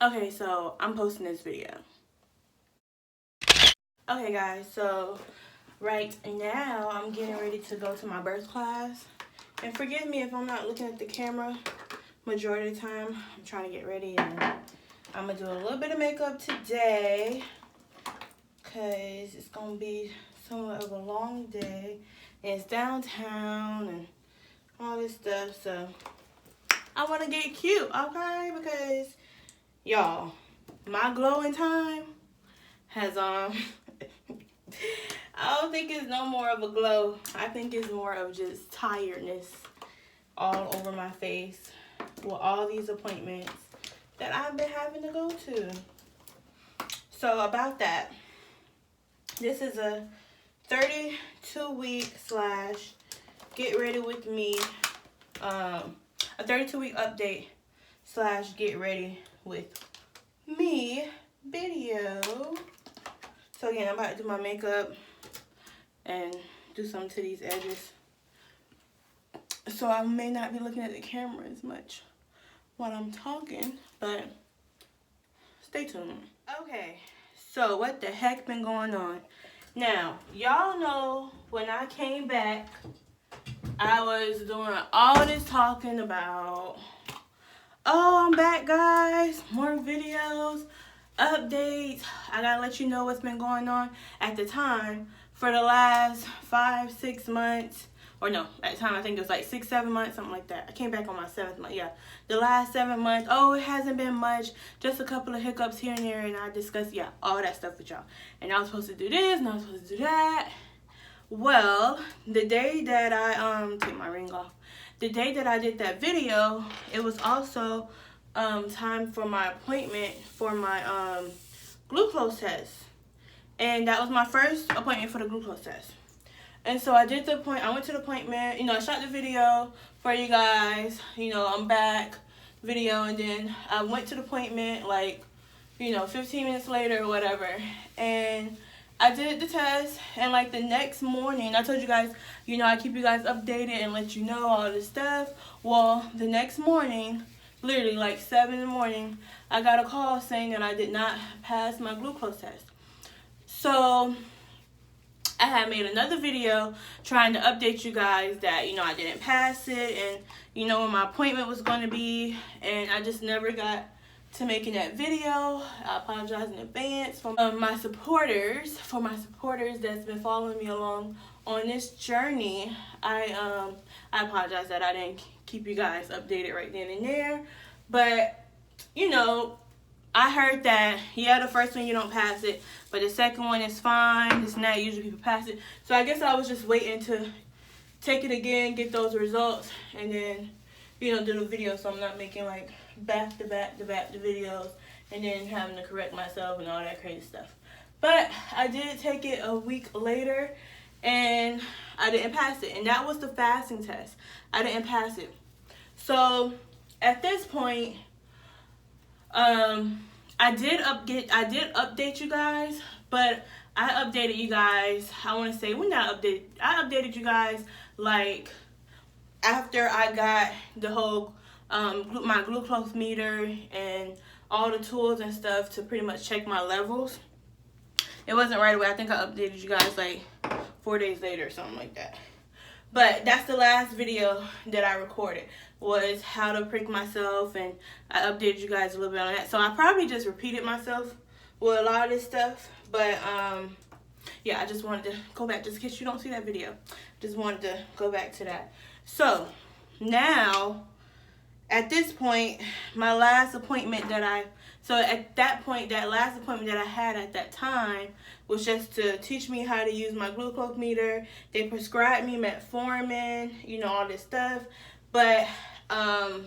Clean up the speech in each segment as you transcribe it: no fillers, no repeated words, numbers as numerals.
Okay, so I'm posting this video. Okay guys, so right now I'm getting ready to go to my birth class. And forgive me if I'm not looking at the camera majority of the time. I'm trying to get ready and I'm gonna do a little bit of makeup today because it's gonna be somewhat of a long day. And it's downtown and all this stuff, so I want to get cute, okay? Because y'all, my glowing time has I don't think it's no more of a glow. I think it's more of just tiredness all over my face with all these appointments that I've been having to go to. So about that, this is a 32-week / get ready with me, a 32-week update / get ready with me video. So again, I'm about to do my makeup and do something to these edges. So I may not be looking at the camera as much while I'm talking, but stay tuned. Okay, so what the heck been going on? Now, y'all know when I came back, I was doing all this talking about, oh, I'm back guys, more videos, updates. I gotta let you know what's been going on. At the time, for the last 5-6 months, or no, at the time I think it was like 6-7 months, something like that. I came back on my 7th month. Yeah, the last 7 months, oh, it hasn't been much, just a couple of hiccups here and there, and I discussed, yeah, all that stuff with y'all. And I was supposed to do this and I was supposed to do that. Well, the day that I take my ring off, the day that I did that video, it was also time for my appointment for my glucose test. And that was my first appointment for the glucose test. And so I did the I went to the appointment, you know, I shot the video for you guys, you know, I'm back video, and then I went to the appointment like, you know, 15 minutes later or whatever. And I did the test, and like the next morning, I told you guys, you know, I keep you guys updated and let you know all this stuff. Well, the next morning, literally like 7 in the morning, I got a call saying that I did not pass my glucose test. So I had made another video trying to update you guys that, you know, I didn't pass it and, you know, when my appointment was going to be, and I just never got to making that video. I apologize in advance for my supporters, that's been following me along on this journey. I apologize that I didn't keep you guys updated right then and there, but you know, I heard that, yeah, the first one you don't pass it, but the second one is fine. It's not usually people pass it. So I guess I was just waiting to take it again, get those results, and then, you know, do the video so I'm not making like back to back videos and then having to correct myself and all that crazy stuff. But I did take it a week later and I didn't pass it. And that was the fasting test. I didn't pass it. So at this point, I did update you guys, but I updated you guys, I want to say, I updated you guys like after I got the whole my glucose meter and all the tools and stuff to pretty much check my levels. It wasn't right away. I think I updated you guys like 4 days later or something like that. But that's the last video that I recorded, was how to prick myself, and I updated you guys a little bit on that. So I probably just repeated myself with a lot of this stuff, but yeah, I just wanted to go back, just in case you don't see that video. Just wanted to go back to that. So now, at this point, my last appointment that last appointment that I had at that time was just to teach me how to use my glucose meter. They prescribed me metformin, you know, all this stuff. But and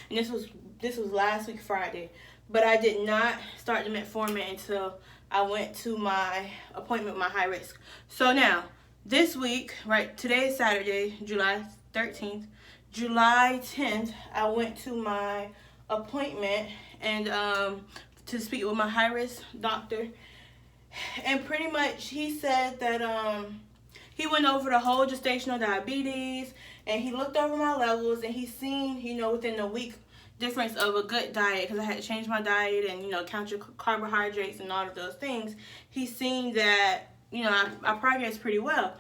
this was last week Friday. But I did not start the metformin until I went to my appointment with my high risk. So now, this week, right, today is Saturday, July 13th. July 10th, I went to my appointment and to speak with my high-risk doctor. And pretty much he said that he went over the whole gestational diabetes, and he looked over my levels, and he seen, you know, within a week difference of a good diet, because I had to change my diet and, you know, count your carbohydrates and all of those things, he's seen that, you know, I progressed pretty well.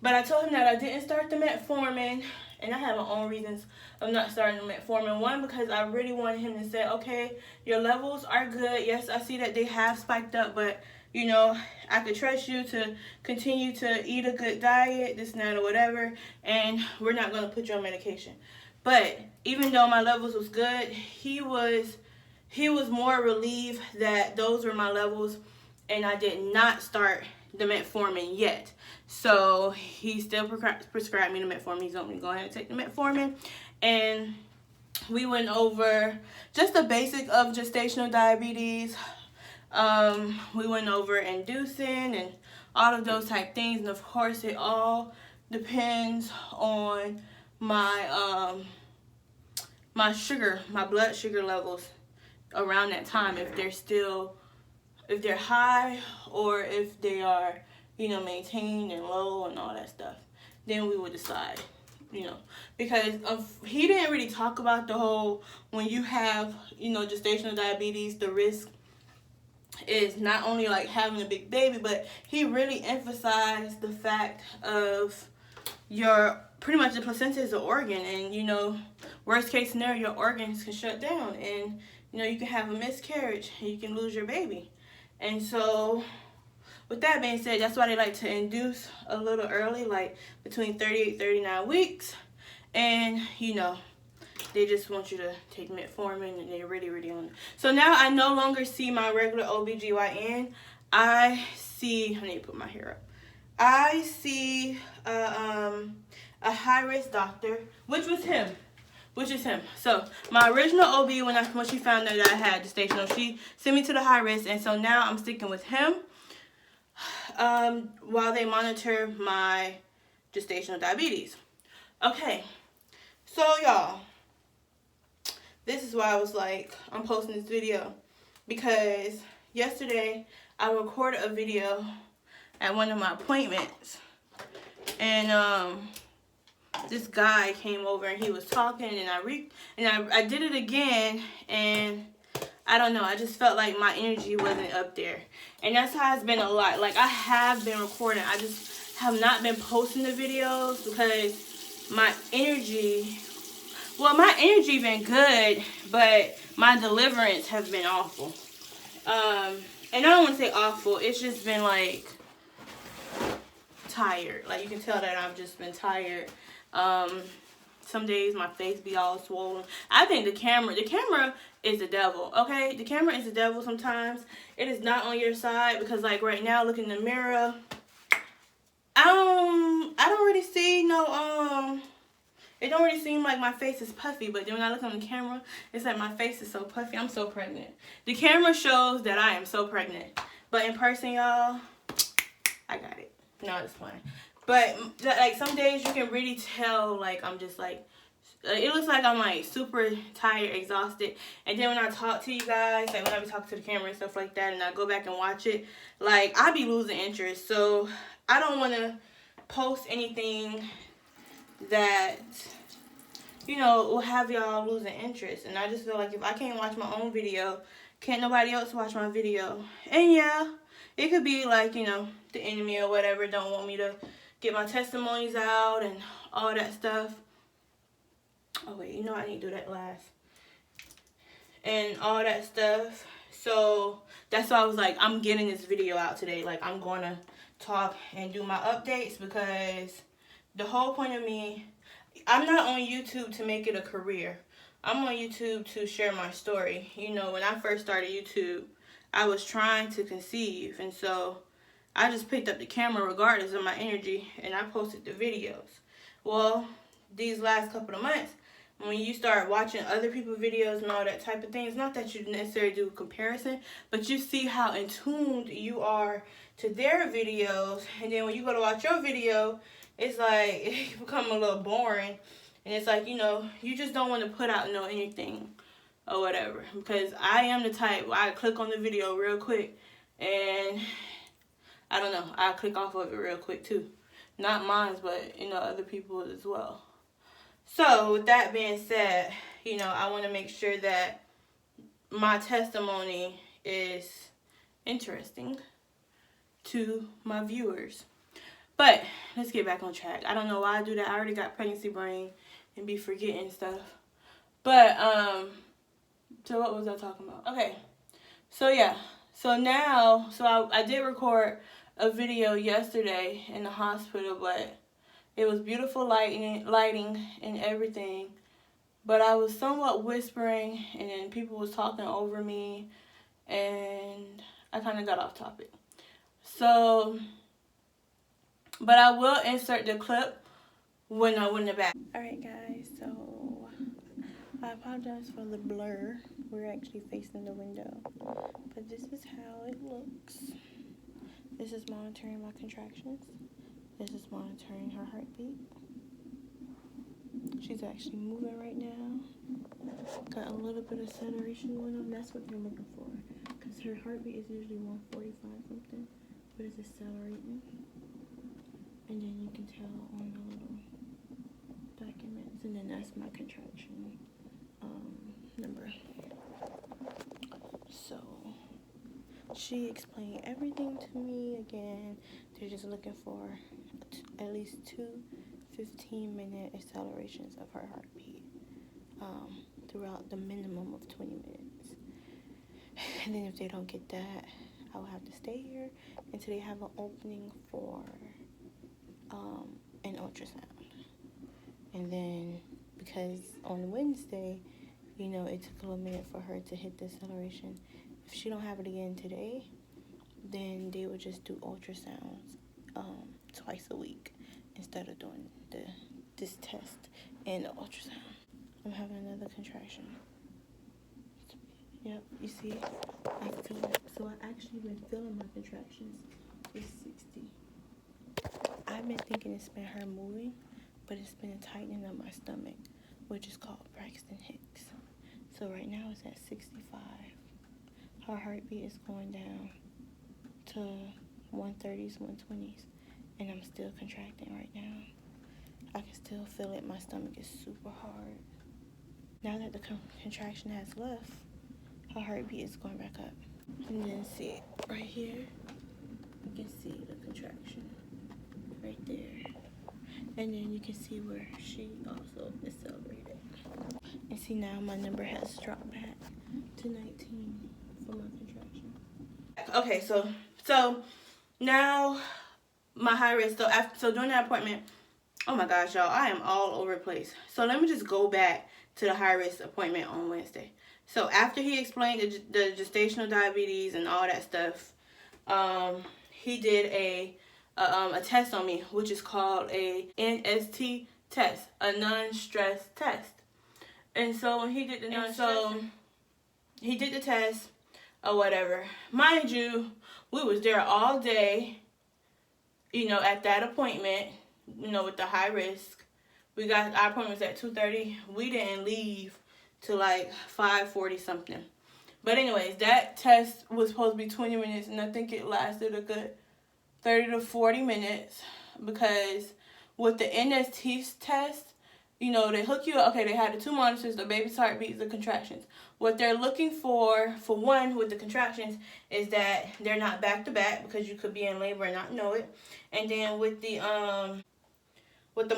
But I told him that I didn't start the metformin, and I have my own reasons of not starting the metformin. One, because I really wanted him to say, okay, your levels are good. Yes, I see that they have spiked up, but, you know, I could trust you to continue to eat a good diet, this and that or whatever, and we're not going to put you on medication. But even though my levels was good, he was more relieved that those were my levels, and I did not start the metformin yet. So he still prescribed me the metformin. He's going to go ahead and take the metformin. And we went over just the basic of gestational diabetes. We went over inducing and all of those type things. And of course, it all depends on my my blood sugar levels around that time, if they're high or if they are, you know, maintained and low and all that stuff. Then we would decide, you know, because he didn't really talk about the whole, when you have, you know, gestational diabetes, the risk is not only like having a big baby, but he really emphasized the fact of pretty much the placenta is an organ, and, you know, worst case scenario, your organs can shut down, and, you know, you can have a miscarriage and you can lose your baby. And so with that being said, that's why they like to induce a little early, like between 38 39 weeks. And, you know, they just want you to take metformin, and they're really, really on it. So now I no longer see my regular OBGYN. I need to put my hair up. I see a high-risk doctor, which is him. So my original OB, when she found out that I had gestational, she sent me to the high risk, and so now I'm sticking with him while they monitor my gestational diabetes. Okay, so y'all, this is why I was like, I'm posting this video, because yesterday I recorded a video at one of my appointments, and this guy came over and he was talking, and I did it again, and I don't know, I just felt like my energy wasn't up there. And that's how it's been a lot. Like, I have been recording, I just have not been posting the videos because my energy been good, but my deliverance has been awful. And I don't want to say awful, it's just been like tired. Like, you can tell that I've just been tired. Some days my face be all swollen. I think the camera is the devil, okay? The camera is the devil sometimes. It is not on your side, because like right now, look in the mirror. I don't really see it don't really seem like my face is puffy, but then when I look on the camera, it's like my face is so puffy. I'm so pregnant. The camera shows that I am so pregnant, but in person, y'all, I got it. No, it's fine. But like some days you can really tell, like, I'm just like, it looks like I'm like super tired, exhausted. And then when I talk to you guys, like when I be talking to the camera and stuff like that, and I go back and watch it, like, I be losing interest. So I don't want to post anything that, you know, will have y'all losing interest. And I just feel like if I can't watch my own video, can't nobody else watch my video. And yeah, it could be like, you know, the enemy or whatever don't want me to get my testimonies out and all that stuff. Oh wait, you know, I need to do that last. And all that stuff. So that's why I was like, I'm getting this video out today. Like, I'm going to talk and do my updates, because the whole point of me, I'm not on YouTube to make it a career. I'm on YouTube to share my story. You know, when I first started YouTube, I was trying to conceive, and so I just picked up the camera regardless of my energy, and I posted the videos. Well, these last couple of months, when you start watching other people's videos and all that type of thing, it's not that you necessarily do a comparison, but you see how in tuned you are to their videos, and then when you go to watch your video, it's like, it become a little boring, and it's like, you know, you just don't want to put out anything or whatever, because I am the type where I click on the video real quick, and I don't know, I click off of it real quick too. Not mine, but, you know, other people as well. So with that being said, you know, I want to make sure that my testimony is interesting to my viewers. But let's get back on track. I don't know why I do that. I already got pregnancy brain and be forgetting stuff. But so what was I talking about? Okay. So yeah. So now, I did record a video yesterday in the hospital, but it was beautiful lighting and everything. But I was somewhat whispering, and then people was talking over me, and I kind of got off topic. So, but I will insert the clip when I win the back. Alright guys, so I apologize for the blur. We're actually facing the window. But this is how it looks. This is monitoring my contractions. This is monitoring her heartbeat. She's actually moving right now. Got a little bit of acceleration going on. That's what they're looking for. Because her heartbeat is usually 145 something. But it's accelerating. And then you can tell on the little documents. And then that's my contraction number. So she explained everything to me again. They're just looking for at least 2 15-minute accelerations of her heartbeat throughout the minimum of 20 minutes. And then if they don't get that, I will have to stay here until they have an opening for an ultrasound. And then because on Wednesday, you know, it took a little minute for her to hit the acceleration. If she don't have it again today, then they would just do ultrasounds twice a week instead of doing this test and the ultrasound. I'm having another contraction. Yep, you see, I feel it. So I actually been feeling my contractions. It's 60. I've been thinking it's been her moving, but it's been a tightening of my stomach, which is called Braxton Hicks. So right now it's at 65. Her heartbeat is going down to 130s, 120s, and I'm still contracting right now. I can still feel it. My stomach is super hard. Now that the contraction has left, her heartbeat is going back up. And then see right here, you can see the contraction right there. And then you can see where she also accelerated. And see now my number has dropped back to 19 for my contraction. Okay, so now my high risk. So during that appointment, oh my gosh, y'all, I am all over the place. So let me just go back to the high risk appointment on Wednesday. So after he explained the gestational diabetes and all that stuff, he did a test on me, which is called a NST test, a non-stress test. And so when he did the test or whatever, mind you, we was there all day, you know, at that appointment, you know, with the high risk. We got our appointment was at 2:30. We didn't leave till like 5:40 something. But anyways, that test was supposed to be 20 minutes, and I think it lasted a good 30 to 40 minutes, because with the NST test, you know, they hook you up. Okay, they had the 2 monitors, the baby's heartbeats, the contractions. What they're looking for one, with the contractions, is that they're not back to back, because you could be in labor and not know it. And then with the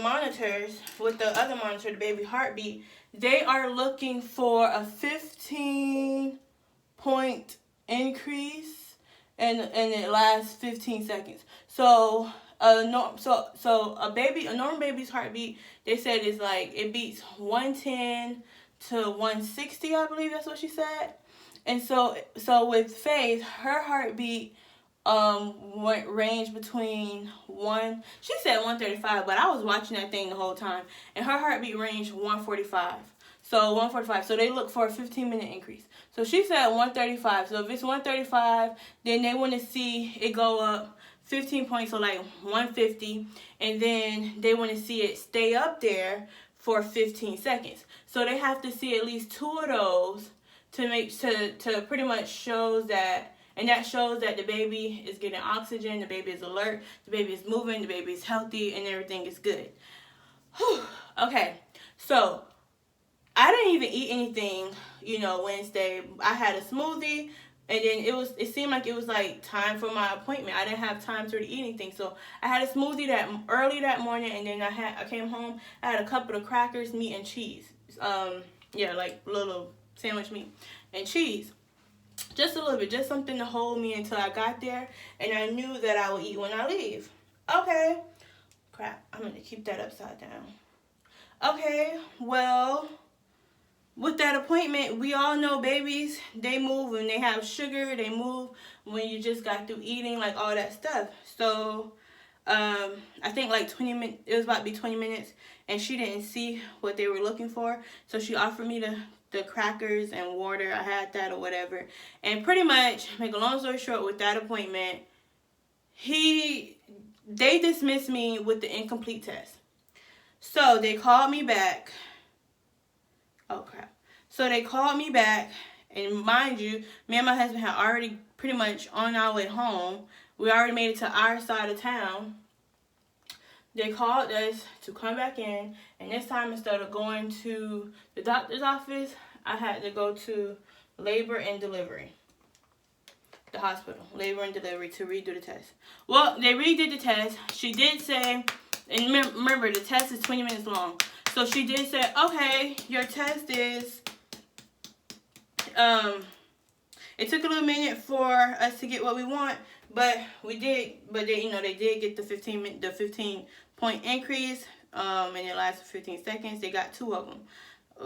monitors, with the other monitor, the baby heartbeat, they are looking for a 15-point increase, and it lasts 15 seconds. So a normal baby's heartbeat, they said, is like, it beats 110 to 160, I believe that's what she said. And so with Faith, her heartbeat range between she said 135, but I was watching that thing the whole time, and her heartbeat range 145. So they look for a 15-minute increase. So she said 135. So if it's 135, then they want to see it go up 15 points, so like 150, and then they want to see it stay up there for 15 seconds. So they have to see at least 2 of those to pretty much shows that. And that shows that the baby is getting oxygen, the baby is alert, the baby is moving, the baby is healthy, and everything is good. Whew. Okay, So I didn't even eat anything, Wednesday. I had a smoothie, and then it seemed like it was like time for my appointment. I didn't have time to really eat anything. So I had a smoothie that early that morning, and then I came home, I had a couple of crackers, meat and cheese. Like little sandwich meat and cheese. Just a little bit, just something to hold me until I got there, and I knew that I would eat when I leave. Okay. Crap, I'm going to keep that upside down. Okay, well, with that appointment, we all know babies, they move when they have sugar, they move when you just got through eating, like all that stuff. So, I think like 20 minutes, it was about to be 20 minutes, and she didn't see what they were looking for, so she offered me the crackers and water. I had that or whatever, and pretty much, make a long story short, with that appointment, they dismissed me with the incomplete test. So they called me back. Oh crap. So they called me back, and mind you, me and my husband had already pretty much on our way home. We already made it to our side of town. They called us to come back in, and this time instead of going to the doctor's office, I had to go to labor and delivery. The hospital, labor and delivery, to redo the test. Well, they redid the test. She did say, and remember, the test is 20 minutes long. So she did say, okay, your test is, it took a little minute for us to get what we want, but they did get the 15 point increase, and it lasted 15 seconds. They got 2 of them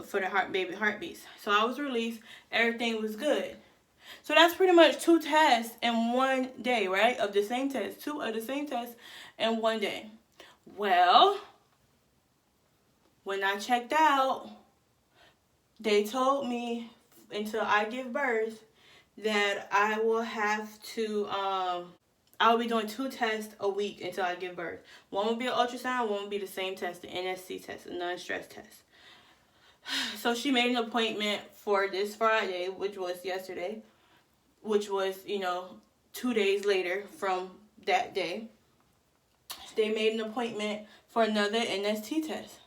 for the baby heartbeats. So I was released. Everything was good. So that's pretty much 2 tests in one day, right? Of the same test. 2 of the same tests in one day. Well, when I checked out, they told me until I give birth that I will have to, I'll be doing 2 tests a week until I give birth. One will be an ultrasound, one will be the same test, the NST test, the non-stress test. So she made an appointment for this Friday, which was yesterday, which was, 2 days later from that day. They made an appointment for another NST test.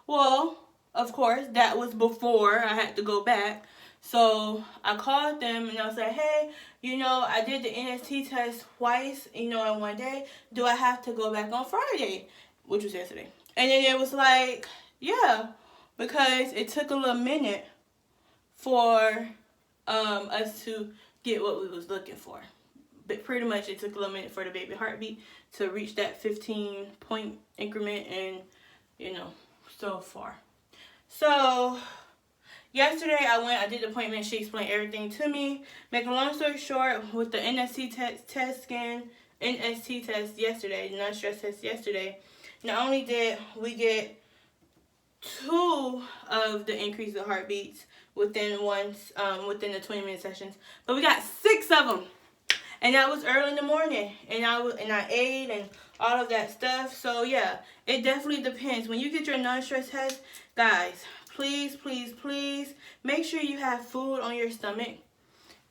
Well, of course, that was before I had to go back. So I called them and I was like, hey, I did the NST test twice, in one day. Do I have to go back on Friday? Which was yesterday. And then it was like, yeah, because it took a little minute for us to get what we was looking for. But pretty much it took a little minute for the baby heartbeat to reach that 15 point increment, and so far. So yesterday I did the appointment. She explained everything to me. Make a long story short, with the NST test yesterday, the non-stress test yesterday, not only did we get 2 of the increase of heartbeats within the 20-minute sessions, but we got 6 of them, and that was early in the morning, and I ate and all of that stuff. So yeah, it definitely depends. When you get your non-stress test, guys, please make sure you have food on your stomach,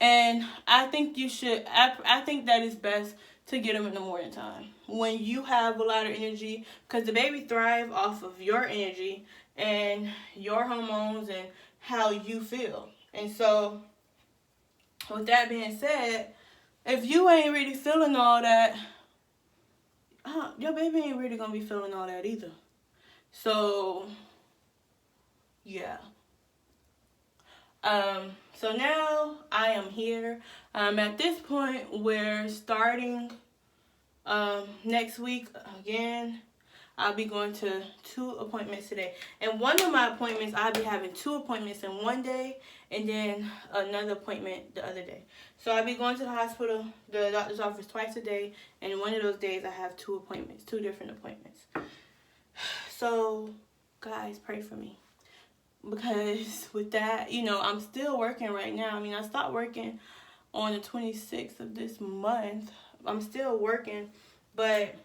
and I think you should. I think that is best to get them in the morning time when you have a lot of energy, because the baby thrive off of your energy and your hormones and how you feel. And so with that being said, if you ain't really feeling all that, your baby ain't really gonna be feeling all that either. So yeah. So now I am here. At this point, we're starting next week again. I'll be going to 2 appointments today. And one of my appointments, I'll be having 2 appointments in one day, and then another appointment the other day. So I'll be going to the hospital, the doctor's office, twice a day, and one of those days I have 2 appointments, 2 different appointments. So guys, pray for me, because with that, I'm still working right now. I stopped working on the 26th of this month. I'm still working, but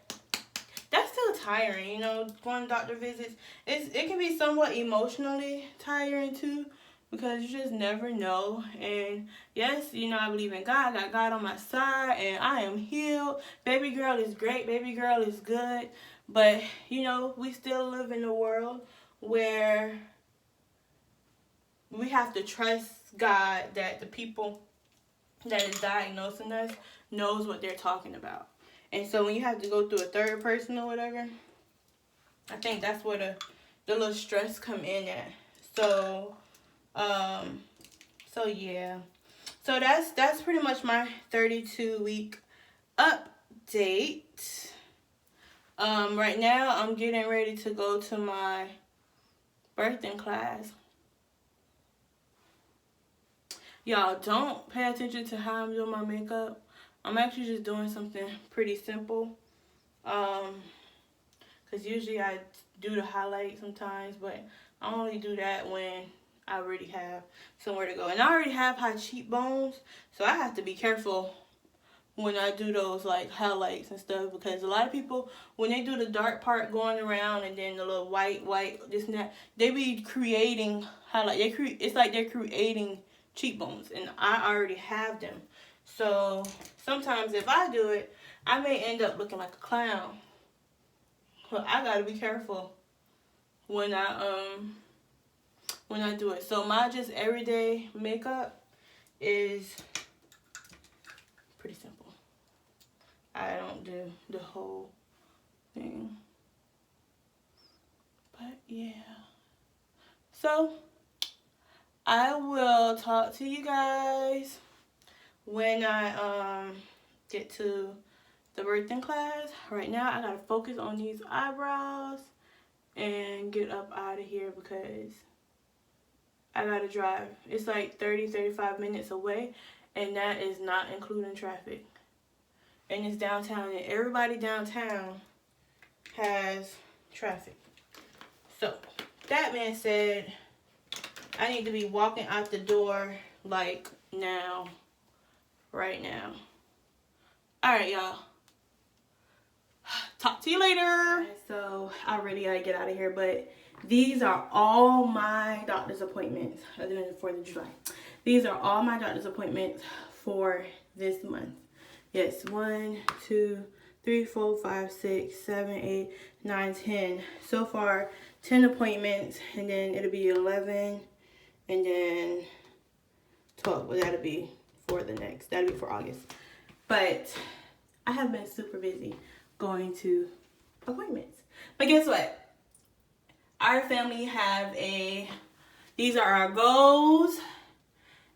that's still tiring, going to doctor visits. It can be somewhat emotionally tiring too, because you just never know. And yes, I believe in God. I got God on my side, and I am healed. Baby girl is great. Baby girl is good. But, we still live in a world where we have to trust God that the people that is diagnosing us knows what they're talking about. And so when you have to go through a third person or whatever, I think that's where the little stress come in at. So, yeah. So that's pretty much my 32-week update. Right now I'm getting ready to go to my birthing class. Y'all, don't pay attention to how I'm doing my makeup. I'm actually just doing something pretty simple. Because usually I do the highlight sometimes, but I only do that when I already have somewhere to go. And I already have high cheekbones, so I have to be careful when I do those like highlights and stuff, because a lot of people, when they do the dark part going around and then the little white, this and that, they be creating highlight. It's like they're creating cheekbones, and I already have them. So sometimes if I do it, I may end up looking like a clown. But I gotta be careful when I do it. So my just everyday makeup is pretty simple. I don't do the whole thing. But yeah. So I will talk to you guys when I get to the birthing class. Right now I gotta focus on these eyebrows and get up out of here because I gotta drive. It's like 30-35 minutes away, and that is not including traffic. And it's downtown, and everybody downtown has traffic. So that being said, I need to be walking out the door like now, right now. All right, y'all. Talk to you later. So I really gotta get out of here, but these are all my doctor's appointments other than the 4th of July. These are all my doctor's appointments for this month. Yes, 1, 2, 3, 4, 5, 6, 7, 8, 9, 10. So far, 10 appointments, and then it'll be 11, and then 12. Well, that'll be for the next. That'll be for August. But I have been super busy going to appointments. But guess what? Our family have these are our goals,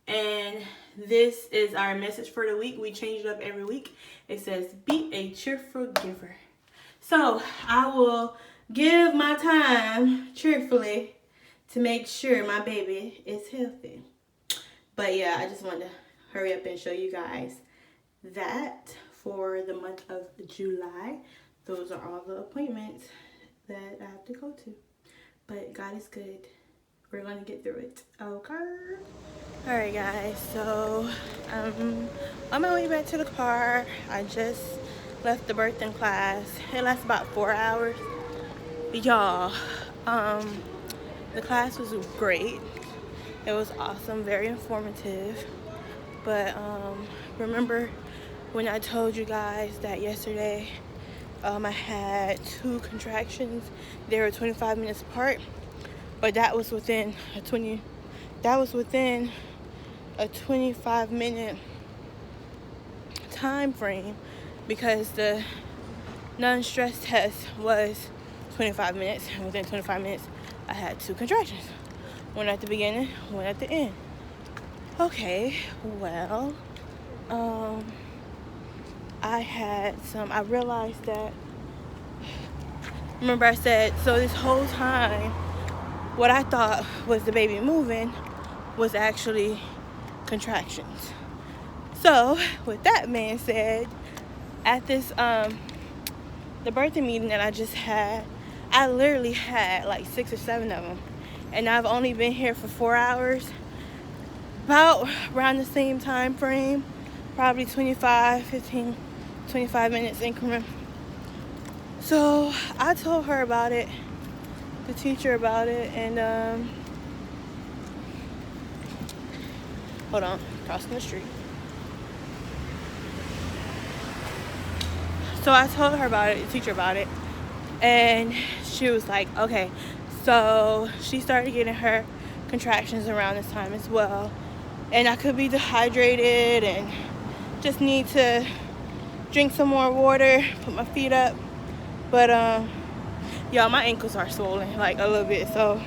and this is our message for the week. We change it up every week. It says, be a cheerful giver. So I will give my time cheerfully to make sure my baby is healthy. But yeah, I just wanted to hurry up and show you guys that for the month of July. Those are all the appointments that I have to go to. But God is good. We're going to get through it. Okay. Alright guys, so on my way back to the car. I just left the birthing class. It lasts about 4 hours. Y'all, the class was great. It was awesome, very informative. But remember when I told you guys that yesterday I had 2 contractions. They were 25 minutes apart, but that was within a 25-minute time frame, because the non-stress test was 25 minutes, and within 25 minutes I had 2 contractions. One at the beginning, one at the end. Okay, well, I realized that, remember I said, so this whole time, what I thought was the baby moving was actually contractions. So, with that being said, at this, the birthday meeting that I just had, I literally had like 6 or 7 of them. And I've only been here for 4 hours. About around the same time frame, probably 25 minutes increment. So I told her about it, the teacher about it, and hold on, crossing the street. So I told her about it, the teacher about it, and she was like, okay, So she started getting her contractions around this time as well. And I could be dehydrated and just need to drink some more water, put my feet up. But y'all, my ankles are swollen like a little bit, so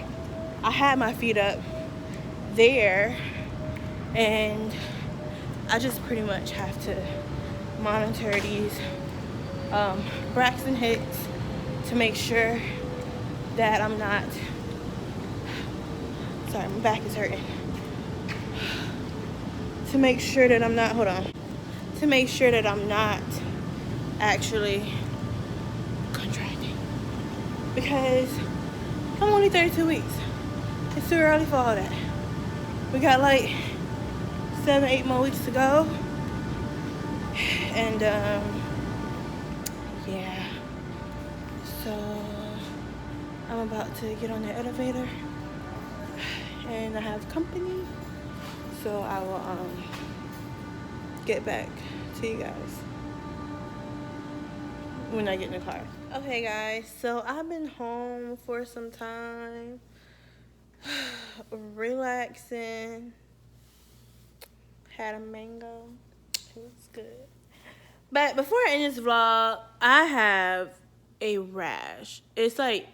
I had my feet up there, and I just pretty much have to monitor these Braxton Hicks to make sure that I'm not, sorry, my back is hurting, to make sure that I'm not, hold on, to make sure that I'm not actually contracting, because I'm only 32 weeks. It's too early for all that. We got like 7-8 more weeks to go, and yeah, so I'm about to get on the elevator, and I have company, so I will get back to you guys when I get in the car. Okay guys, so I've been home for some time, relaxing, had a mango, it was good. But before I end this vlog, I have a rash. It's like,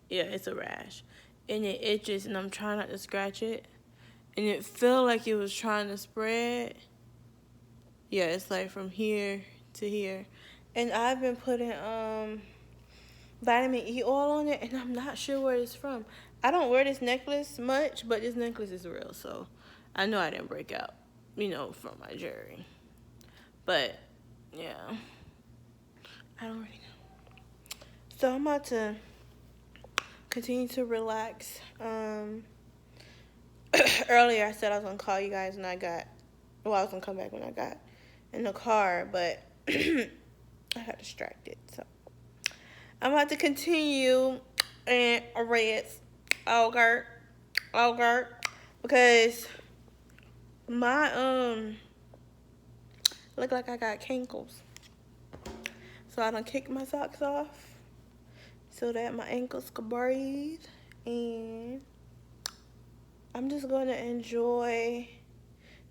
yeah, it's a rash, and it itches, and I'm trying not to scratch it, and it felt like it was trying to spread. Yeah, it's like from here to here, and I've been putting vitamin E oil on it, and I'm not sure where it's from. I don't wear this necklace much, but this necklace is real, so I know I didn't break out, you know, from my jewelry. But yeah, I don't really know. So I'm about to continue to relax. Earlier I said I was gonna call you guys when I got, well, I was gonna come back when I got in the car, but I got distracted. So I'm about to continue and rest, because my look like I got cankles. So I done kicked my socks off so that my ankles could breathe, and I'm just going to enjoy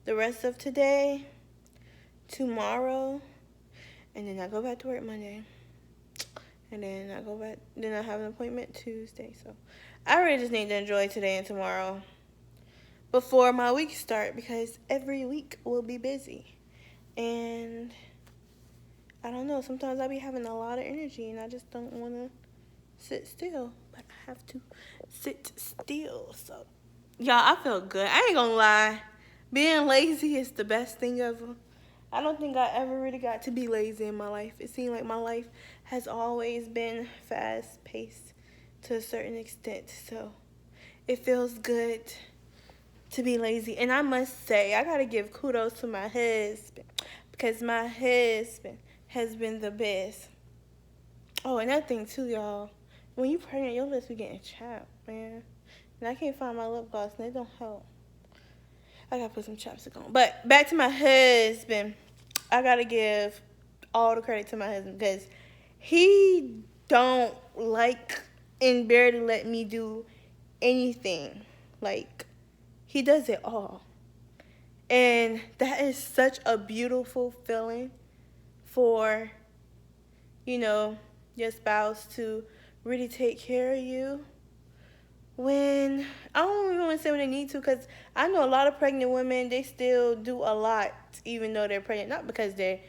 the rest of today, tomorrow, and then I go back to work Monday, and then I go back, then I have an appointment Tuesday. So I really just need to enjoy today and tomorrow before my week start, because every week will be busy, and I don't know, sometimes I be having a lot of energy and I just don't want to sit still, but I have to sit still. So y'all, I feel good. I ain't gonna lie, being lazy is the best thing ever. I don't think I ever really got to be lazy in my life. It seemed like my life has always been fast paced to a certain extent, so it feels good to be lazy. And I must say, I gotta give kudos to my husband, because my husband has been the best. Oh, another thing too, y'all, when you pregnant, your lips be getting chapped, man. And I can't find my lip gloss, and it don't help. I gotta put some chapstick on. But back to my husband, I gotta give all the credit to my husband, because he don't like and barely let me do anything. Like, he does it all. And that is such a beautiful feeling for, you know, your spouse to really take care of you. When, I don't even want to say when they need to, because I know a lot of pregnant women, they still do a lot even though they're pregnant. Not because their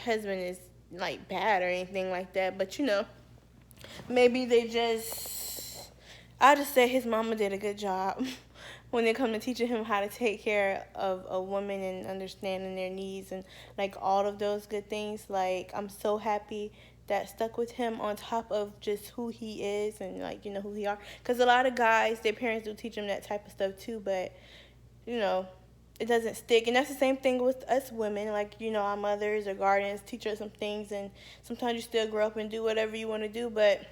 husband is like bad or anything like that, but you know, maybe they just, I just say his mama did a good job when it comes to teaching him how to take care of a woman and understanding their needs and like all of those good things. Like, I'm so happy that stuck with him, on top of just who he is and like, you know, who he are. Because a lot of guys, their parents do teach them that type of stuff too, but you know, it doesn't stick. And that's the same thing with us women. Like, you know, our mothers or guardians teach us some things, and sometimes you still grow up and do whatever you want to do. But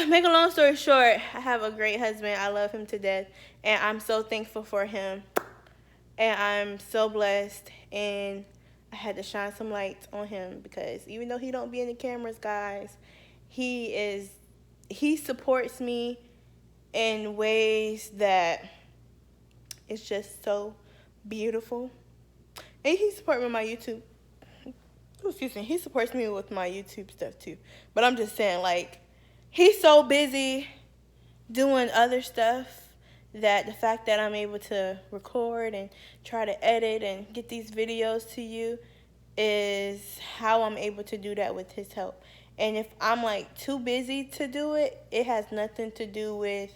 make a long story short, I have a great husband. I love him to death, and I'm so thankful for him, and I'm so blessed, and I had to shine some light on him, because even though he don't be in the cameras, guys, he is he supports me in ways that it's just so beautiful. And he supports me with my YouTube. Excuse me. He supports me with my YouTube stuff too. But I'm just saying, like, he's so busy doing other stuff that the fact that I'm able to record and try to edit and get these videos to you is how I'm able to do that with his help. And if I'm like too busy to do it, it has nothing to do with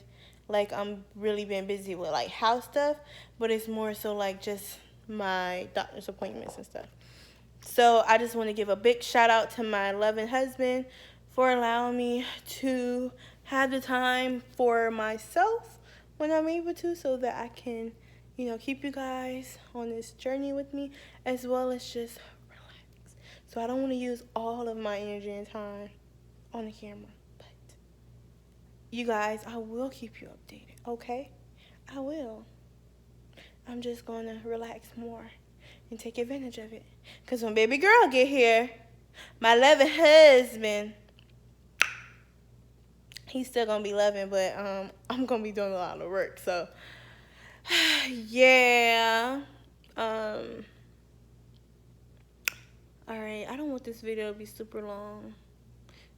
like I'm really been busy with like house stuff, but it's more so like just my doctor's appointments and stuff. So I just want to give a big shout out to my loving husband for allowing me to have the time for myself when I'm able to, so that I can, keep you guys on this journey with me, as well as just relax. So I don't want to use all of my energy and time on the camera, but you guys, I will keep you updated, okay? I will. I'm just going to relax more and take advantage of it. Because when baby girl get here, my loving husband, he's still going to be loving, but I'm going to be doing a lot of work. So, yeah. Alright, I don't want this video to be super long.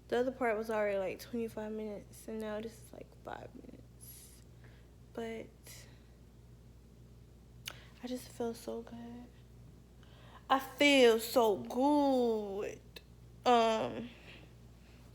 The other part was already like 25 minutes, and now this is like 5 minutes. But I just feel so good. I feel so good.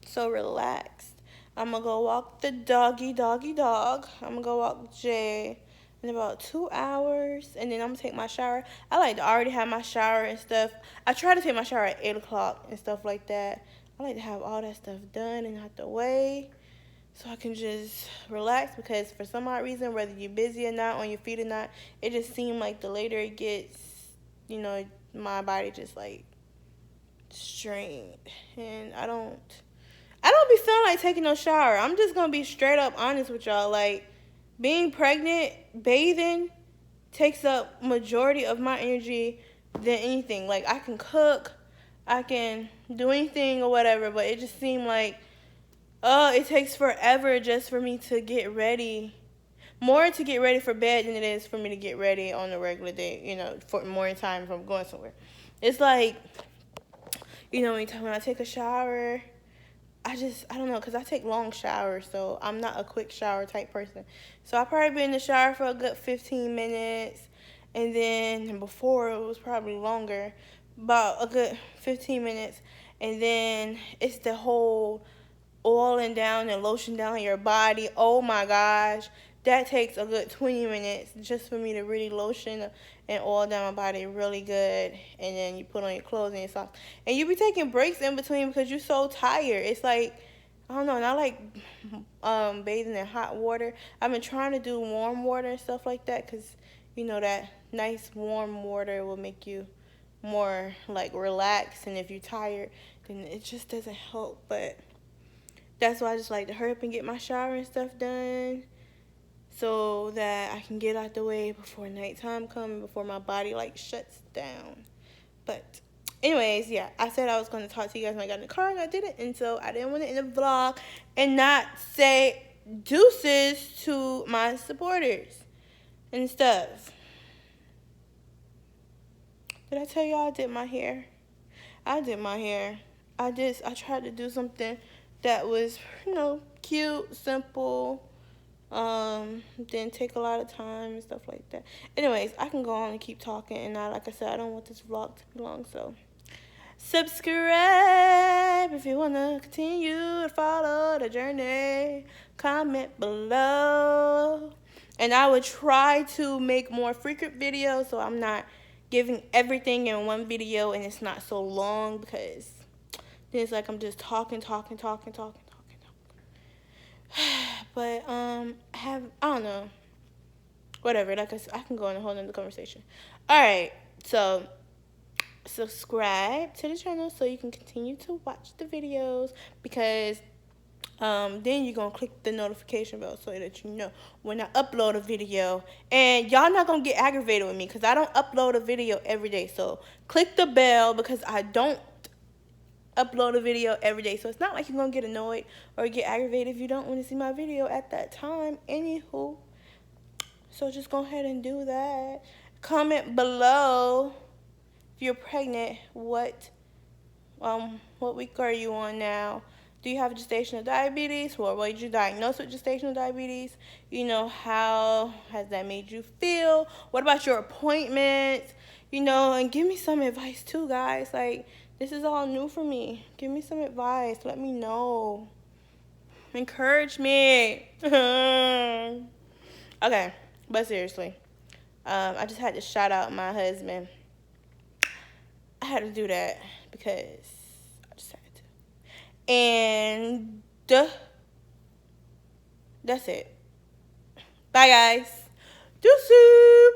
So relaxed. I'm gonna go walk the dog. I'm gonna go walk Jay in about 2 hours, and then I'm gonna take my shower. I like to already have my shower and stuff. I try to take my shower at 8 o'clock and stuff like that. I like to have all that stuff done and out the way, so I can just relax, because for some odd reason, whether you're busy or not, on your feet or not, it just seems like the later it gets, my body just like strained. And I don't be feeling like taking no shower. I'm just gonna be straight up honest with y'all. Like, being pregnant, bathing takes up majority of my energy than anything. Like, I can cook, I can do anything or whatever, but it just seemed like it takes forever just for me to get ready. More to get ready for bed than it is for me to get ready on a regular day, for morning time if I'm going somewhere. It's like, when I take a shower, I don't know, because I take long showers, so I'm not a quick shower type person. So I'll probably be in the shower for a good 15 minutes, and then before it was probably longer, about a good 15 minutes, and then it's the whole oiling down and lotion down your body. Oh my gosh, that takes a good 20 minutes just for me to really lotion and oil down my body really good. And then you put on your clothes and your socks, and you be taking breaks in between because you're so tired. It's like, I don't know, and I like bathing in hot water. I've been trying to do warm water and stuff like that, because that nice warm water will make you more like relaxed, and if you're tired, then it just doesn't help. But that's why I just like to hurry up and get my shower and stuff done, so that I can get out the way before nighttime comes, before my body like shuts down. But anyways, yeah, I said I was going to talk to you guys when I got in the car, and I didn't. And so I didn't want to end the vlog and not say deuces to my supporters and stuff. Did I tell y'all I did my hair? I did my hair. I tried to do something that was, cute, simple, didn't take a lot of time and stuff like that. Anyways, I can go on and keep talking, and like I said, I don't want this vlog to be long, so subscribe if you want to continue to follow the journey. Comment below, and I would try to make more frequent videos, so I'm not giving everything in one video and it's not so long, because then it's like I'm just talking. But I don't know, whatever. Like I said, I can go in a whole nother conversation. Alright, so subscribe to the channel so you can continue to watch the videos, because then you're gonna click the notification bell so that you know when I upload a video. And y'all not gonna get aggravated with me, because I don't upload a video every day. So click the bell, because I don't upload a video every day. So it's not like you're going to get annoyed or get aggravated if you don't want to see my video at that time. Anywho. So just go ahead and do that. Comment below if you're pregnant. What week are you on now? Do you have gestational diabetes? Or were you diagnosed with gestational diabetes? You know, how has that made you feel? What about your appointments? You know, and give me some advice too, guys. Like, this is all new for me. Give me some advice. Let me know. Encourage me. Okay, but seriously, I just had to shout out my husband. I had to do that because I just had to. And that's it. Bye, guys. Deuces.